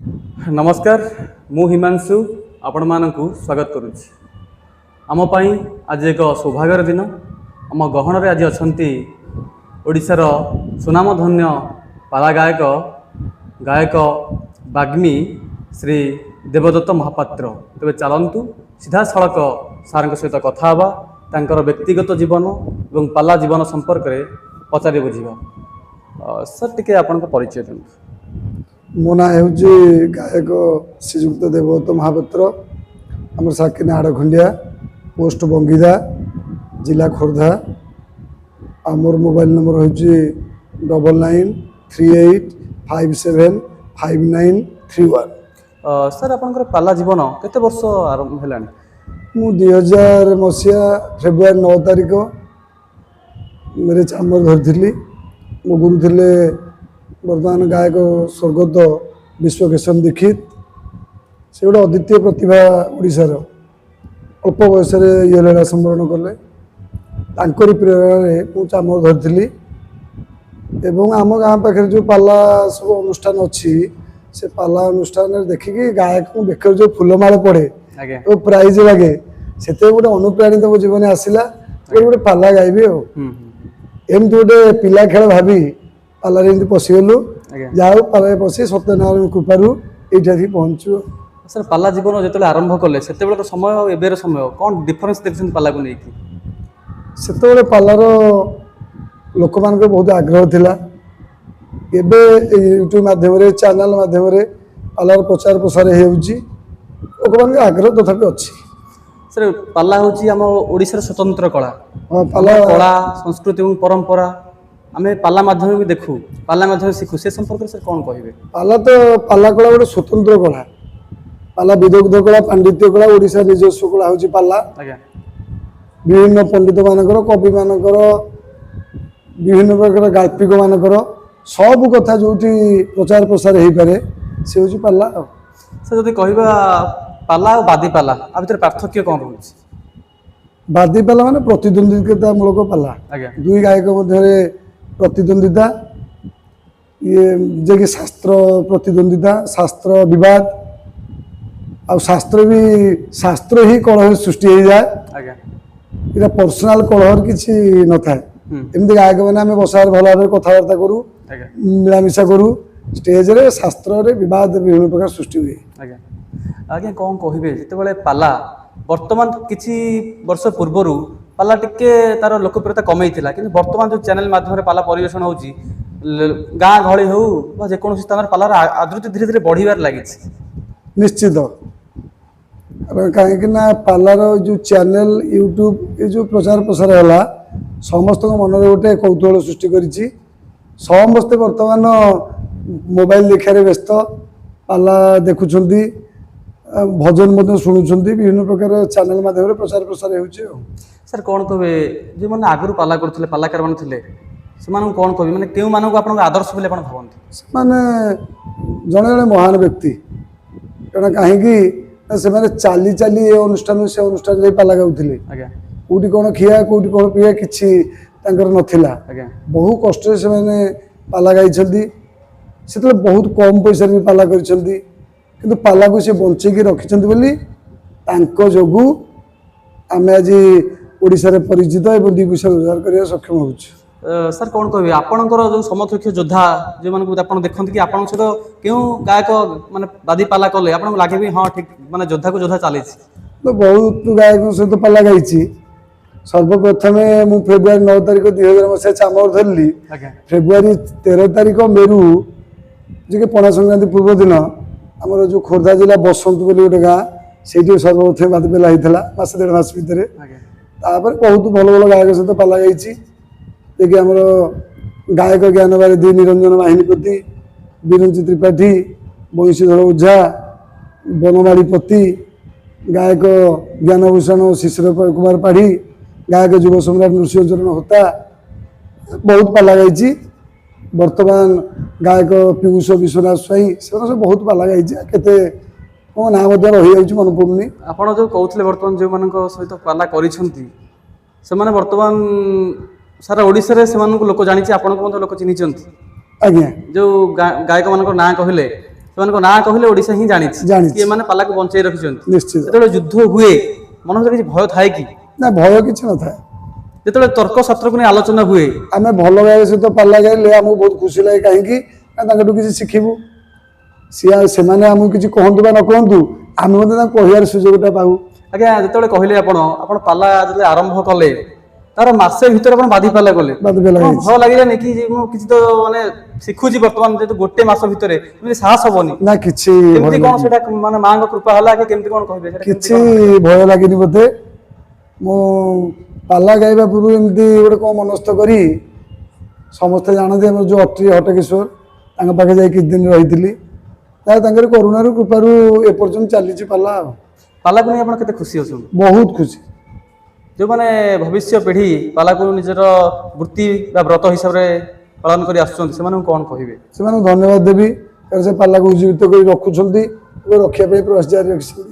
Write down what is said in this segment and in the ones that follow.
नमस्कार मु हिमांशु आपण मानकु स्वागत करुच्ची आम पाई आज एक सौभाग्यर दिन आम गहन आज अच्छा ओडिशार सुनामधन्य पाला गायक बाग्मी श्री देवदत्त महापात्र तेज चलतु सीधा सड़क सार सहित कथा हवा तांकर व्यक्तिगत जीवन और पाला जीवन संपर्क में पचारि बुझा सर टिके आपण परिचय दिखाँ मो ना हूँ गायक श्रीजुक्त देवदत्त महापात्र आम साकिन आड़खंडिया पोस्ट बंगीदा जिला खोर्धा आमर मोबाइल नंबर हूँ 9938575931। सर आपंकर पाला जीवन केते वर्ष आरंभ हेलानी? मु 2000 मसीहा फेब्रुआरी 9 तारिख मेरे चामर धरी मो गुरु थे वर्तमान गायक स्वर्गत विश्वकेशन दीक्षित से गोटे अद्वितीय प्रतिभा ओडिशार अल्प बयस ये लीला संवरण कले तांकरी प्रेरणा मु चामर धरी एवं आम गाँ पाखे जो पाला सब अनुष्ठान अच्छी से पाला अनुष्ठान देखिकी गायक को बेकर जो फूलमाला पड़े वो प्राइज लगे से गोटे अनुप्राणित मो जीवन आसला गोटे पाला गायबी एमती गोटे पिला खेल भावी पालारे एमती पशिगलु जाओ पाला पशि सत्यनारायण कृपारू ये पहुँचु। सर पाला जीवन जो आरंभ कले से समय और एबेर समय कौन डिफरेन्स देखते पाला को लेकिन से पालार लोक मान बहुत आग्रह थिला एबे यूट्यूब माध्यम चैनल माध्यम पालार प्रचार प्रसार लोक मान आग्रह तथापि अच्छी। सर पाला हूँ आम ओडिशार स्वतंत्र कला पाला कला संस्कृति और परंपरा आम पाला माध्यम भी देखू पाला माध्यम शिखु से संपर्क सर कौन कहे? पाला तो पाला कला गोटे स्वतंत्र कला पाला विदग्ध कला पांडित्य कला ओडिशा निजस्व कला हूँ पाला विभिन्न पंडित मानकर कवि मानकर विभिन्न प्रकार गाल्पिक मानकर सब कथा जो प्रचार प्रसार हो पारे से हूँ पाला। सर जब कहवा पाला और बादी पाला आ भीतर पार्थक्य कौन रोचे? बादी पाला माने प्रतिद्वंदितामूलक पाला दुई गायक मध्य प्रतिद्वंदिता ये जे कि शास्त्र प्रतिद्वंदिता शास्त्र विवाद आ शास्त्र ही कलह सृष्टि हो जाए इटा पर्सनाल कलहर किसी न था एमती गायक मैंने आम बसार भल भाव कथबार्ता करूँ मिलामिशा करूँ स्टेज रे शास्त्र रे विवाद विभिन्न प्रकार सृष्टि हुए। आज्ञा कौन कहे जिते पाला वर्तमान किछि वर्ष पूर्वर पाला टिके तार लोकप्रियता कमई थिला कि वर्तमान जो चैनल माध्यम पाला परिवेषण होउची गाँ गहली हो जेकोसी स्थान पालार आदृति धीरे धीरे बढ़िबार लगी निश्चित कहीं पालार जो चैनल यूट्यूब ये जो प्रचार प्रसार है समस्त मन में गोटे कौतूहल सृष्टि करिछि समस्ते वर्तमान मोबाइल देखार व्यस्त पाला देखुंट भजन शुणुंट विभिन्न प्रकार चैनल माध्यम प्रचार प्रसार हो। सर कौन कहे जो मैंने आगुरी पाला करते पालाकार मैंने से कौन कहे मैंने क्यों मानक आप आदर्श बोले भावती माने जड़े जड़े महान व्यक्ति कारण कहीं से चाली चाली ये अनुष्ठान से अनुष्ठान जाई पाला गाउथिले कोटी कौन खिया कोटी कौन पीया किछि तांकर नथिला बहु कष्ट से मैंने पाला गाई से बहुत कम पैसा भी पाला करिसेंती किंतु पाला को से बंचेकी रखिसेंती बोली तांको जोगु आमे आज ओडिशा रे परिचित एवं दी पैसा रोजगार करने सक्षम होउछु। सर कौन कहे आपणकर जो समकक्ष योद्धा जो मानक आप देखते कि आपन सहित क्यों गायक माने बादी पाला कले आपन लागे भी हाँ ठीक माने योद्धा को योद्धा चली तो बहुत गायक सहित पाला गाई सर्वप्रथम मु फेब्रुआरी 9 तारिख 2000 मसीहा चामर धरली फेब्रुआरी 13 तारिख मेरू जी पणा संक्रांति पूर्व दिन आमर जो खोर्धा जिला बसंत बोली गोटे गाँ से सर्वप्रथम बादी पाला होता मस 1.5 मास भितर बहुत भल भल गायक सहित पाला गाई देखिए आमर गायक ज्ञान बारिधी निरंजन बाहिनीपति बिरंची त्रिपाठी बंशीधर ओझा बनमाड़ीपति गायक ज्ञानभूषण शिशिर कुमार पाढ़ी गायक युव सम्राट नृसिंह चरण होता बहुत पाला गाई वर्तमान गायक पीयूष विश्वनाथ स्वाई से बहुत पाला गाई केते मो ना रही जाऊँ मन पड़ुनी आपड़ जो कहते बर्तमान जो मान सहित पाला करिसेंती से माने वर्तमान सारा ओडिशा से लोक जानी आपन लोक चिन्ह आज्ञा जो गायक मान ना कहले ସେମାନଙ୍କ ନାଁ କହିଲେ ଓଡ଼ିଶା ହିଁ ଜାଣିଛି ଜାଣିଛି। କି ଏମାନେ ପାଲାକୁ ବଞ୍ଚାଇ ରଖିଛନ୍ତି। ନିଶ୍ଚିତ ଯେତେବେଳେ ଯୁଦ୍ଧ ହୁଏ ମନ ଭିତରେ କିଛି ଭୟ ଥାଏ କି? ନା, ଭୟ କିଛି ନଥାଏ। ଯେତେବେଳେ ତର୍କ ଶାସ୍ତ୍ରକୁ ନେଇ ଆଲୋଚନା ହୁଏ ଆମେ ଭଲ ଗାଇବା ସହିତ ପାଲା ଗାଇଲେ ଆମକୁ ବହୁତ ଖୁସି ଲାଗେ। କାହିଁକି ନା ତାଙ୍କଠୁ କିଛି ଶିଖିବୁ। ସେମାନେ ଆମକୁ କିଛି କହନ୍ତୁ ବା ନ କହନ୍ତୁ, ଆମେ ମଧ୍ୟ ତାଙ୍କୁ କହିବାର ସୁଯୋଗଟା ପାଉ। ଆଜ୍ଞା, ଯେତେବେଳେ କହିଲେ ଆପଣ ପାଲା ଯେତେବେଳେ ଆରମ୍ଭ କଲେ ତାର ମାସେ ଭିତରେ ଆପଣ ବାଦି ପାଲା କଲେ, ବାଦି ପାଲା ଆପଣଙ୍କୁ ଗାଇଛି। ଭୟ ଲାଗିଲାନି କି ଯେ ମୁଁ କିଛି ତ ମାନେ ଶିଖୁଛି ବର୍ତ୍ତମାନ, ଯେହେତୁ ଗୋଟେ ମାସ ଭିତରେ ଏମିତି ସାହସ ହବନି? ନା, କିଛି କେମିତି ଭୟ କଣ ଲାଗେନି। ସେଟା ମାନେ ମାଙ୍କ କୃପା ହେଲା କି କେମିତି କଣ କହିବେ ସେଟା? କେମିତି କିଛି କଣ? ଭୟ ଲାଗେନି ବୋଧେ। ମୁଁ ପାଲା ଗାଇବା ପୂର୍ବରୁ ଏମିତି ଗୋଟେ କ'ଣ ମନସ୍ଥ କରି, ସମସ୍ତେ ଜାଣନ୍ତି ଆମର ଯେଉଁ ଅଟ୍ରି ହଟକେଶ୍ୱର, ତାଙ୍କ ପାଖେ ଯାଇ କିଛି ଦିନ ରହିଥିଲି। ତାଙ୍କର କରୁଣାରୁ କୃପାରୁ ଏପର୍ଯ୍ୟନ୍ତ ଚାଲିଛି ପାଲା ଆଉ। ପାଲାକୁ ନେଇ ଆପଣ କେତେ ଖୁସି ଅଛନ୍ତି? ବହୁତ ଖୁସି। ଯେଉଁମାନେ ଭବିଷ୍ୟ ପିଢ଼ି ପାଲାକୁ ନିଜର ବୃତ୍ତି ବା ବ୍ରତ ହିସାବରେ ପାଳନ କରି ଆସୁଛନ୍ତି ସେମାନଙ୍କୁ କ'ଣ କହିବେ? ସେମାନଙ୍କୁ ଧନ୍ୟବାଦ ଦେବି, କାରଣ ସେ ପାଲାକୁ ଜୀବିତ କରି ରଖୁଛନ୍ତି ଏବଂ ରଖିବା ପାଇଁ ପ୍ରୟାସ ଜାରି ରଖିଛନ୍ତି।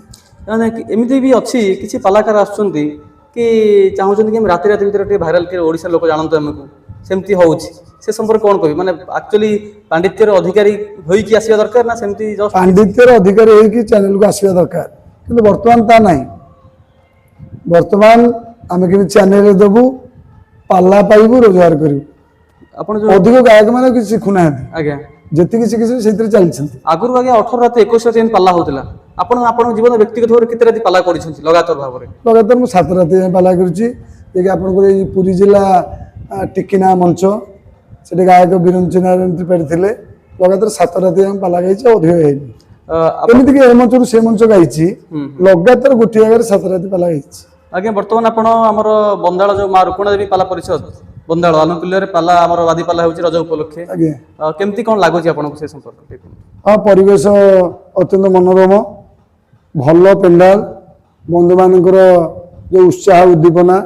ମାନେ ଏମିତି ବି ଅଛି କିଛି ପାଲାକାର ଆସୁଛନ୍ତି କି ଚାହୁଁଛନ୍ତି କି ଆମେ ରାତି ଭିତରେ ଟିକେ ଭାଇରାଲ କି ଓଡ଼ିଶାର ଲୋକ ଜାଣନ୍ତୁ ଆମକୁ, ସେମିତି ହେଉଛି। ସେ ସମ୍ପର୍କରେ କ'ଣ କହିବେ? ମାନେ ଆକ୍ଚୁଆଲି ପାଣ୍ଡିତ୍ୟର ଅଧିକାରୀ ହୋଇକି ଆସିବା ଦରକାର ନା ସେମିତି ଜଷ୍ଟ ପାଣ୍ଡିତ୍ୟର ଅଧିକାରୀ ହେଇକି ଚ୍ୟାନେଲକୁ ଆସିବା ଦରକାର, କିନ୍ତୁ ବର୍ତ୍ତମାନ ତା ନାହିଁ। ବର୍ତ୍ତମାନ ଆମେ କେମିତି ଚ୍ୟାନେଲରେ ଦେବୁ, ପାଲା ପାଇବୁ, ରୋଜଗାର କରିବୁ। ଆପଣ ଯେଉଁ ଅଧିକ ଗାୟକମାନେ କିଛି ଶିଖୁନାହାନ୍ତି, ଆଜ୍ଞା ଯେତିକି ଶିଖିଛନ୍ତି ସେଇଥିରେ ଚାଲିଛନ୍ତି। ଆଗରୁ ଆଜ୍ଞା 18 ରାତି 21 ରାତି ଏମିତି ପାଲା ହେଉଥିଲା। ଆପଣଙ୍କ ଜୀବନ ବ୍ୟକ୍ତିଗତ ଭାବରେ କେତେ ରାତି ପାଲା କରିଛନ୍ତି ଲଗାତାର ଭାବରେ? ଲଗାତାର ମୁଁ 7 ରାତି ଯାଏଁ ପାଲା କରିଛି। ଯିଏକି ଆପଣଙ୍କର ଏଇ ପୁରୀ ଜିଲ୍ଲା ଟିକିନା ମଞ୍ଚ, ସେଠି ଗାୟକ ବିରଞ୍ଚି ନାରାୟଣ ତ୍ରିପାଠୀ ଥିଲେ। ଲଗାତାର 7 ରାତି ଯାଏଁ ପାଲା ଗାଇଛି, ଆଉ ଅଧିକ ହେଇନି। ଏମିତିକି ଏ ମଞ୍ଚରୁ ସେ ମଞ୍ଚ ଗାଇଛି, ଲଗାତାର ଗୋଟିଏ ଜାଗାରେ 7 ରାତି ପାଲା ଗାଇଛି। ଆଜ୍ଞା, ବର୍ତ୍ତମାନ ଆପଣ ଆମର ବନ୍ଦାଳ ଯେଉଁ ମା ରୁକୁଣା ଦେବୀ ପାଲା ପରିଷଦ ବନ୍ଦାଳ ଆନୁକୂଲ୍ୟରେ ପାଲା ଆମର ବାଦି ପାଲା ହେଉଛି ରଜ ଉପଲକ୍ଷେ। ଆଜ୍ଞା, କେମିତି କ'ଣ ଲାଗୁଛି ଆପଣଙ୍କୁ ସେ ସମ୍ପର୍କରେ? ହଁ, ପରିବେଶ ଅତ୍ୟନ୍ତ ମନୋରମ, ଭଲ ପେଣ୍ଡାଲ, ବନ୍ଧୁମାନଙ୍କର ଯେଉଁ ଉତ୍ସାହ ଉଦ୍ଦୀପନା,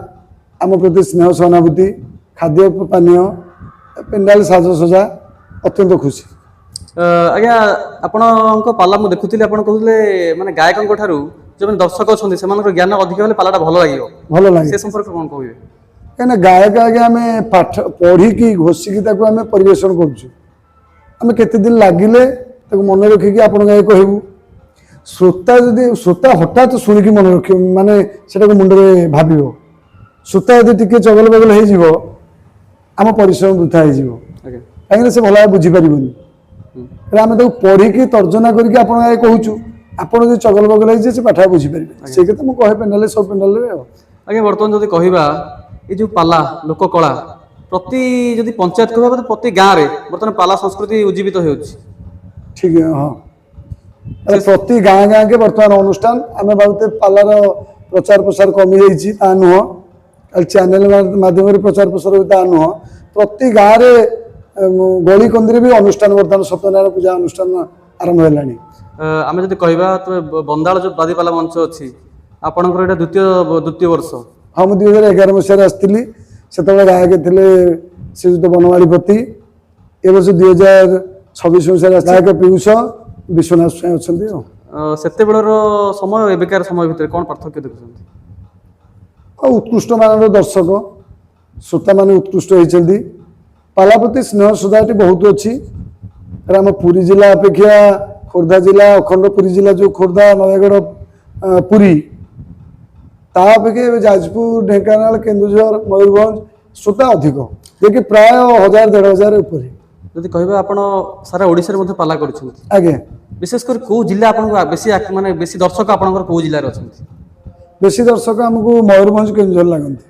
ଆମ ପ୍ରତି ସ୍ନେହ ସହାନୁଭୂତି, ଖାଦ୍ୟ ପାନୀୟ, ପେଣ୍ଡାଲ ସାଜସଜା, ଅତ୍ୟନ୍ତ ଖୁସି। ଆଜ୍ଞା, ଆପଣଙ୍କ ପାଲା ମୁଁ ଦେଖୁଥିଲି, ଆପଣ କହୁଥିଲେ ମାନେ ଗାୟକଙ୍କ ଠାରୁ ଯେଉଁମାନେ ଦର୍ଶକ ଅଛନ୍ତି ସେମାନଙ୍କର ଜ୍ଞାନ ଅଧିକ ହେଲେ ପାଲାଟା ଭଲ ଲାଗିବ। ଭଲ ଲାଗେ। ସେ ସମ୍ପର୍କରେ କ'ଣ କହିବେ? କାହିଁକିନା ଗାୟକ ଆଜ୍ଞା ଆମେ ପାଠ ପଢ଼ିକି ଘୋଷିକି ତାକୁ ଆମେ ପରିବେଷଣ କରୁଛୁ। ଆମେ କେତେ ଦିନ ଲାଗିଲେ ତାକୁ ମନେ ରଖିକି ଆପଣଙ୍କ ଆଗେ କହିବୁ। ଶ୍ରୋତା ହଠାତ୍ ଶୁଣିକି ମନେ ରଖିବ, ମାନେ ସେଟାକୁ ମୁଣ୍ଡରେ ଭାବିବ। ଶ୍ରୋତା ଯଦି ଟିକେ ଚଗଲ ବଗଲ ହେଇଯିବ, ଆମ ପରିଶ୍ରମ ବୃଥା ହେଇଯିବ। ଆଜ୍ଞା, କାହିଁକିନା ସେ ଭଲ ଭାବେ ବୁଝିପାରିବନି। ଆମେ ତାକୁ ପଢ଼ିକି ତର୍ଜନା କରିକି ଆପଣଙ୍କ ଆଗେ କହୁଛୁ। ଆପଣ ଯଦି ଚଗଲ ବଗଲ ହେଇଯିବେ, ସେ ପାଠ ବୁଝିପାରିବେ। ସେଇ କଥା ମୁଁ କହେ ପେଣ୍ଡାଲରେ, ସବୁ ପେଣ୍ଡାଲରେ ଆଉ। ଆଜ୍ଞା, ବର୍ତ୍ତମାନ ଯଦି କହିବା ଏ ଯେଉଁ ପାଲା ଲୋକ କଳା ପ୍ରତି ଯଦି ପଞ୍ଚାୟତ କହିବା ପ୍ରତି ଗାଁରେ ବର୍ତ୍ତମାନ ପାଲା ସଂସ୍କୃତି ଉଜ୍ଜୀବିତ ହେଉଛି। ଠିକ, ହଁ। ପ୍ରତି ଗାଁ ଗାଁକେ ବର୍ତ୍ତମାନ ଅନୁଷ୍ଠାନ। ଆମେ ଭାବୁଛେ ପାଲାର ପ୍ରଚାର ପ୍ରସାର କମିଯାଇଛି, ତା ନୁହଁ। ଚ୍ୟାନେଲ ମାଧ୍ୟମରେ ପ୍ରଚାର ପ୍ରସାର ହେଉଛି, ତା ନୁହଁ। ପ୍ରତି ଗାଁରେ ଗଳି କନ୍ଦିରେ ବି ଅନୁଷ୍ଠାନ, ବର୍ତ୍ତମାନ ସତ୍ୟନାରାୟଣ ପୂଜା ଅନୁଷ୍ଠାନ ଆରମ୍ଭ ହେଲାଣି। ଆମେ ଯଦି କହିବା ତମେ ବନ୍ଦାଳ ଯେଉଁ ବାଦିପାଲା ମଞ୍ଚ ଅଛି, ଆପଣଙ୍କର ଏଇଟା ଦ୍ୱିତୀୟ ବର୍ଷ? ହଁ, ମୁଁ 2011 ମସିହାରେ ଆସିଥିଲି। ସେତେବେଳେ ଗାୟକ ଥିଲେ ଶ୍ରୀଯୁକ୍ତ ବନମାଳୀପତି। ଏ ବର୍ଷ 2026 ମସିହାରେ ଗାୟକ ପୀୟୁଷ ବିଶ୍ୱନାଥ ସ୍ୱାଇଁ ଅଛନ୍ତି। ସେତେବେଳର ସମୟ ଏବେକାର ସମୟ ଭିତରେ କ'ଣ ପାର୍ଥକ୍ୟ ଦେଖୁଛନ୍ତି? ଆଉ ଉତ୍କୃଷ୍ଟ ମାନର ଦର୍ଶକ, ଶ୍ରୋତାମାନେ ଉତ୍କୃଷ୍ଟ ହେଇଛନ୍ତି। ପାଲା ପ୍ରତି ସ୍ନେହ ଶ୍ରଦ୍ଧା ଏଠି ବହୁତ ଅଛି। ଆମ ପୁରୀ ଜିଲ୍ଲା ଅପେକ୍ଷା ଖୋର୍ଦ୍ଧା ଜିଲ୍ଲା, ଅଖଣ୍ଡ ପୁରୀ ଜିଲ୍ଲା ଯେଉଁ ଖୋର୍ଦ୍ଧା, ନୟାଗଡ଼, ପୁରୀ, ତା ଅପେକ୍ଷା ଏବେ ଯାଜପୁର, ଢେଙ୍କାନାଳ, କେନ୍ଦୁଝର, ମୟୂରଭଞ୍ଜ ଶ୍ରୋତା ଅଧିକ, ଯିଏକି ପ୍ରାୟ 1000-1500 ଉପରେ। ଯଦି କହିବା ଆପଣ ସାରା ଓଡ଼ିଶାରେ ମଧ୍ୟ ପାଲା କରୁଛନ୍ତି, ଆଜ୍ଞା, ବିଶେଷ କରି କେଉଁ ଜିଲ୍ଲା ଆପଣଙ୍କୁ ବେଶୀ ଦର୍ଶକ ଆପଣଙ୍କର କେଉଁ ଜିଲ୍ଲାରେ ଅଛନ୍ତି? ବେଶୀ ଦର୍ଶକ ଆମକୁ ମୟୂରଭଞ୍ଜ, କେନ୍ଦୁଝର ଲାଗନ୍ତି।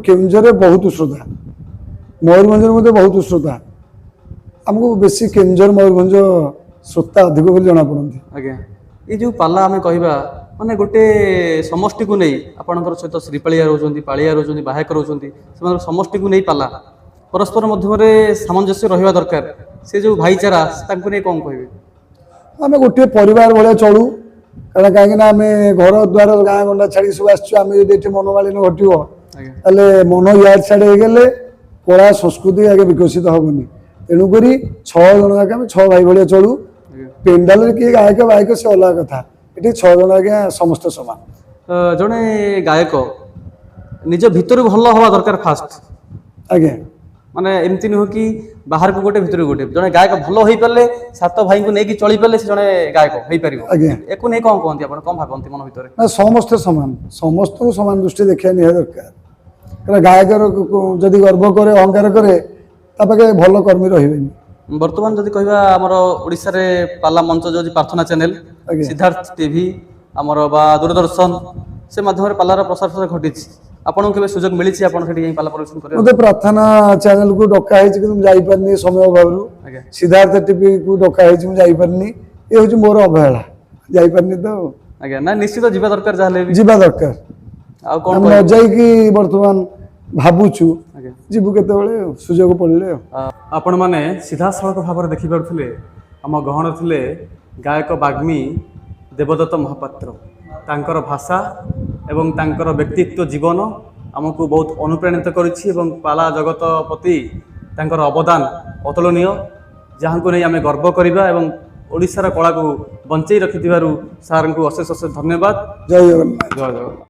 କେନ୍ଦୁଝରରେ ବହୁତ ଶ୍ରୋତା, ମୟୂରଭଞ୍ଜରେ ମଧ୍ୟ ବହୁତ ଶ୍ରୋତା। ଆମକୁ ବେଶୀ କେନ୍ଦୁଝର, ମୟୂରଭଞ୍ଜ ଶ୍ରୋତା ଅଧିକ ବୋଲି ଜଣାପଡ଼ନ୍ତି। ଆଜ୍ଞା, ଏଇ ଯେଉଁ ପାଲା ଆମେ କହିବା ମାନେ ଗୋଟେ ସମଷ୍ଟିକୁ ନେଇ, ଆପଣଙ୍କର ସହିତ ଶ୍ରୀପାଳିଆ ରହୁଛନ୍ତି, ପାଳିଆ ରହୁଛନ୍ତି, ବାହାକ ରହୁଛନ୍ତି, ସେମାନଙ୍କ ସମଷ୍ଟିକୁ ନେଇ ପାଲା, ପରସ୍ପର ମଧ୍ୟରେ ସାମଞ୍ଜସ୍ୟ ରହିବା ଦରକାର। ସେ ଯେଉଁ ଭାଇଚାରା, ତାଙ୍କୁ ନେଇ କ'ଣ କହିବେ? ଆମେ ଗୋଟିଏ ପରିବାର ଭଳିଆ ଚଳୁ। କାରଣ କାହିଁକିନା ଆମେ ଘର ଦ୍ୱାର ଗାଁ ଗଣ୍ଡା ଛାଡ଼ି ସବୁ ଆସିଛୁ। ଆମେ ଯଦି ଏଠି ମନୋମାଳିନ୍ୟ ଘଟିବ, ତାହେଲେ ମନ ଇଆଡ଼େ ସିଆଡ଼େ ହେଇଗଲେ କଳା ସଂସ୍କୃତି ଆଗେ ବିକଶିତ ହେବନି। ତେଣୁକରି 6 ଜଣ ଯାକ ଆମେ 6 ଭାଇ ଭଳିଆ ଚଳୁ। ପେଣ୍ଡାଲରେ କିଏ ଗାୟକ ବାୟକ ସେ ଅଲଗା କଥା, ଏଠି 6 ଜଣ ଆଜ୍ଞା ସମସ୍ତେ ସମାନ। ଜଣେ ଗାୟକ ନିଜ ଭିତରୁ ଭଲ ହେବା ଦରକାର ଫାଷ୍ଟ। ଆଜ୍ଞା, ମାନେ ଏମିତି ନୁହଁ କି ବାହାରକୁ ଗୋଟେ ଭିତରକୁ ଗୋଟେ, ଜଣେ ଗାୟକ ଭଲ ହେଇପାରିଲେ ସାତ ଭାଇଙ୍କୁ ନେଇକି ଚଳି ପାରିଲେ ସେ ଜଣେ ଗାୟକ ହେଇପାରିବ। ଆଜ୍ଞା। ଏକୁ ନେଇ କଣ କୁହନ୍ତି ଆପଣ, କଣ ଭାବନ୍ତି ମନ ଭିତରେ? ନା ସମସ୍ତେ ସମାନ, ସମସ୍ତଙ୍କୁ ସମାନ ଦୃଷ୍ଟି ଦେଖିବା ନିହାତି ଦରକାର। କାରଣ ଗାୟକର ଯଦି ଗର୍ବ କରେ ଅହଙ୍କାର କରେ ତା ପାଖେ ଭଲ କର୍ମୀ ରହିବେନି। ବର୍ତ୍ତମାନ ଯଦି କହିବା ଆମର ଓଡ଼ିଶାରେ ପାଲା ମଞ୍ଚ ଯେଉଁ ଅଛି ପ୍ରାର୍ଥନା ଚ୍ୟାନେଲ, ଆଜ୍ଞା। ସିଦ୍ଧାର୍ଥ ଟିଭି ଆମର ବା ଦୂରଦର୍ଶନ, ସେ ମାଧ୍ୟମରେ ପାଲାର ପ୍ରସାର ଘଟିଛି। ଆପଣଙ୍କୁ କେବେ ସୁଯୋଗ ମିଳିଛି ଆପଣ ସେଠି ଯାଇ ପାଲା ପରିବେଷଣ କରିବା? ମୋତେ ପ୍ରାର୍ଥନା ଚ୍ୟାନେଲକୁ ଡକା ହେଇଛି କିନ୍ତୁ ମୁଁ ଯାଇପାରିନି ସମୟ ଅଭାବରୁ। ଆଜ୍ଞା ସିଦ୍ଧାର୍ଥ ଟିଭିକୁ ଡକା ହେଇଛି ମୁଁ ଯାଇପାରିନି, ଏ ହେଉଛି ମୋର ଅବହେଳା, ଯାଇପାରିନି ତ। ଆଜ୍ଞା, ନା ନିଶ୍ଚିତ ଯିବା ଦରକାର ଯାହାହେଲେ ବି। ଯିବା ଦରକାର, ଆଉ କଣ ଆମେ ନ ଯାଇକି ବର୍ତ୍ତମାନ ଭାବୁଛୁ ଆଜ୍ଞା। ଯିବୁ କେତେବେଳେ ସୁଯୋଗ ପଡ଼ିଲେ ଆଉ। ଆପଣମାନେ ସିଧାସଳଖ ଭାବରେ ଦେଖିପାରୁଥିଲେ ଆମ ଗହଣ ଥିଲେ ଗାୟକ ବାଗ୍ମୀ ଦେବଦତ୍ତ ମହାପାତ୍ର। ତାଙ୍କର ଭାଷା ଏବଂ ତାଙ୍କର ବ୍ୟକ୍ତିତ୍ୱ ଜୀବନ ଆମକୁ ବହୁତ ଅନୁପ୍ରାଣିତ କରିଛି ଏବଂ ପାଲା ଜଗତ ପ୍ରତି ତାଙ୍କର ଅବଦାନ ଅତୁଳନୀୟ, ଯାହାଙ୍କୁ ନେଇ ଆମେ ଗର୍ବ କରିବା ଏବଂ ଓଡ଼ିଶାର କଳାକୁ ବଞ୍ଚେଇ ରଖିଥିବାରୁ ସାର୍ଙ୍କୁ ଅଶେଷ ଅଶେଷ ଧନ୍ୟବାଦ। ଜୟ ଜଗନ୍ନାଥ। ଜୟ ଜଗନ୍ନାଥ।